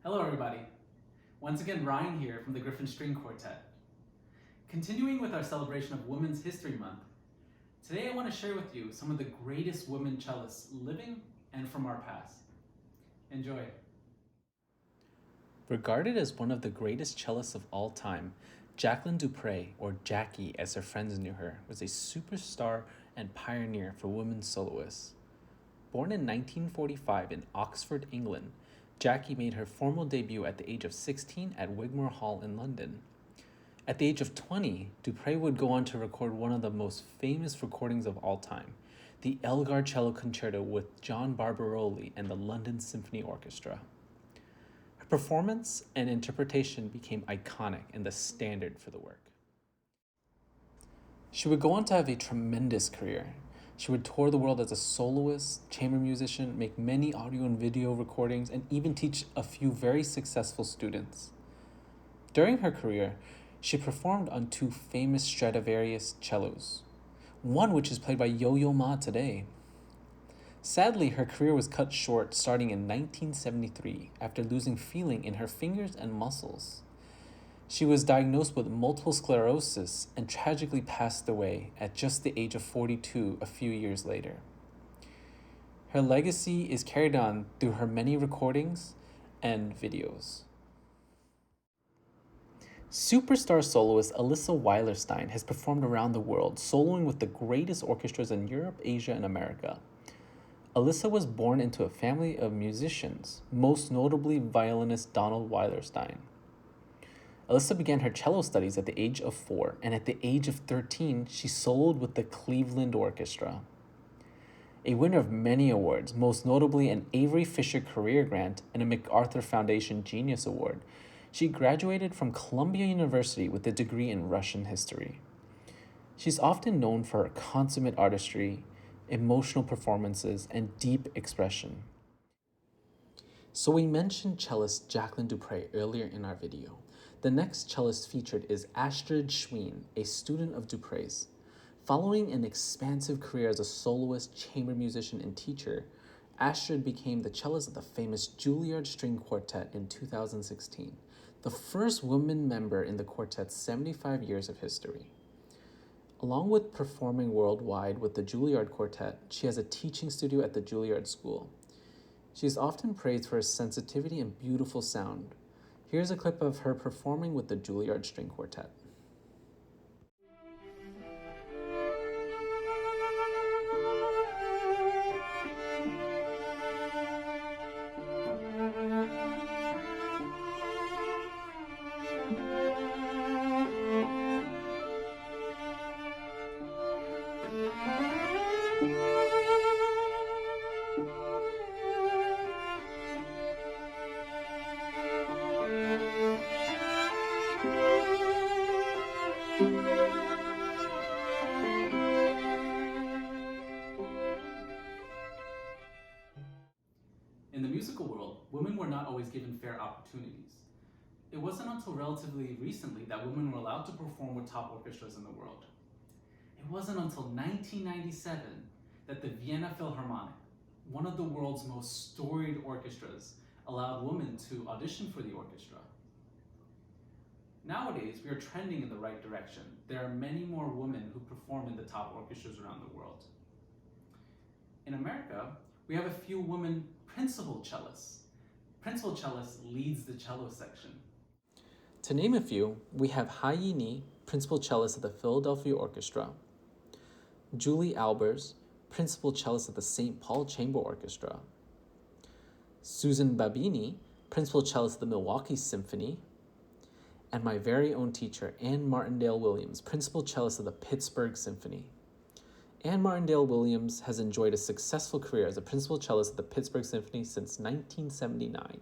Hello everybody. Once again, Ryan here from the Griffon String Quartet. Continuing with our celebration of Women's History Month, today I want to share with you some of the greatest women cellists living and from our past. Enjoy. Regarded as one of the greatest cellists of all time, Jacqueline du Pré, or Jackie as her friends knew her, was a superstar and pioneer for women soloists. Born in 1945 in Oxford, England, Jackie made her formal debut at the age of 16 at Wigmore Hall in London. At the age of 20, du Pré would go on to record one of the most famous recordings of all time, the Elgar Cello Concerto with John Barbaroli and the London Symphony Orchestra. Her performance and interpretation became iconic and the standard for the work. She would go on to have a tremendous career. She would tour the world as a soloist, chamber musician, make many audio and video recordings, and even teach a few very successful students. During her career, she performed on two famous Stradivarius cellos, one which is played by Yo-Yo Ma today. Sadly, her career was cut short starting in 1973 after losing feeling in her fingers and muscles. She was diagnosed with multiple sclerosis and tragically passed away at just the age of 42 a few years later. Her legacy is carried on through her many recordings and videos. Superstar soloist Alisa Weilerstein has performed around the world, soloing with the greatest orchestras in Europe, Asia, and America. Alisa was born into a family of musicians, most notably violinist Donald Weilerstein. Alisa began her cello studies at the age of 4, and at the age of 13, she soloed with the Cleveland Orchestra. A winner of many awards, most notably an Avery Fisher Career Grant and a MacArthur Foundation Genius Award, she graduated from Columbia University with a degree in Russian history. She's often known for her consummate artistry, emotional performances, and deep expression. So we mentioned cellist Jacqueline du Pré earlier in our video. The next cellist featured is Astrid Schween, a student of du Pré's. Following an expansive career as a soloist, chamber musician, and teacher, Astrid became the cellist of the famous Juilliard String Quartet in 2016, the first woman member in the quartet's 75 years of history. Along with performing worldwide with the Juilliard Quartet, she has a teaching studio at the Juilliard School. She is often praised for her sensitivity and beautiful sound. Here's a clip of her performing with the Juilliard String Quartet. In the musical world, women were not always given fair opportunities. It wasn't until relatively recently that women were allowed to perform with top orchestras in the world. It wasn't until 1997 that the Vienna Philharmonic, one of the world's most storied orchestras, allowed women to audition for the orchestra. Nowadays, we are trending in the right direction. There are many more women who perform in the top orchestras around the world. In America, we have a few women principal cellists. Principal cellist leads the cello section. To name a few, we have Ha Yi-ni, principal cellist of the Philadelphia Orchestra, Julie Albers, principal cellist of the St. Paul Chamber Orchestra, Susan Babini, principal cellist of the Milwaukee Symphony, and my very own teacher, Anne Martindale Williams, principal cellist of the Pittsburgh Symphony. Anne Martindale Williams has enjoyed a successful career as a principal cellist of the Pittsburgh Symphony since 1979.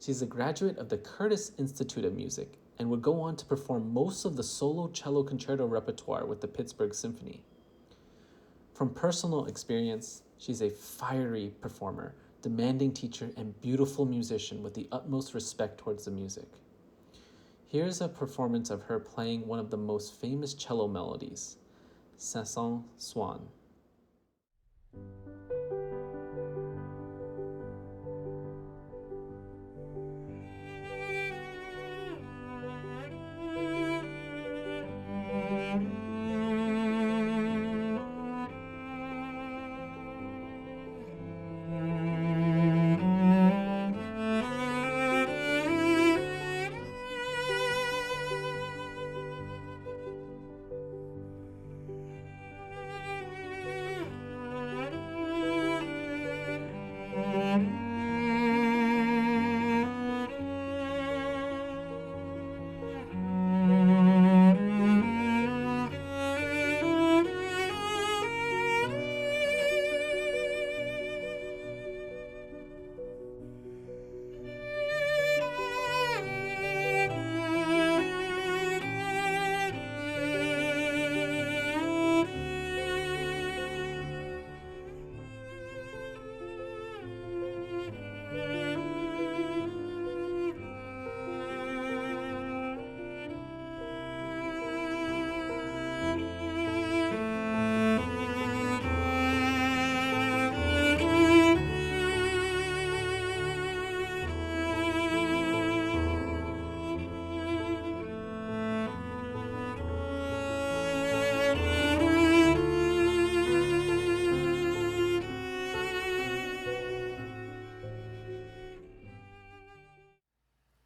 She's a graduate of the Curtis Institute of Music and would go on to perform most of the solo cello concerto repertoire with the Pittsburgh Symphony. From personal experience, she's a fiery performer, demanding teacher, and beautiful musician with the utmost respect towards the music. Here's a performance of her playing one of the most famous cello melodies, Saint Swan.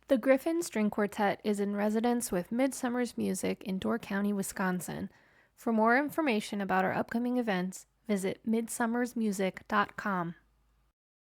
The Griffon String Quartet is in residence with Midsummer's Music in Door County, Wisconsin. For more information about our upcoming events, visit midsummersmusic.com.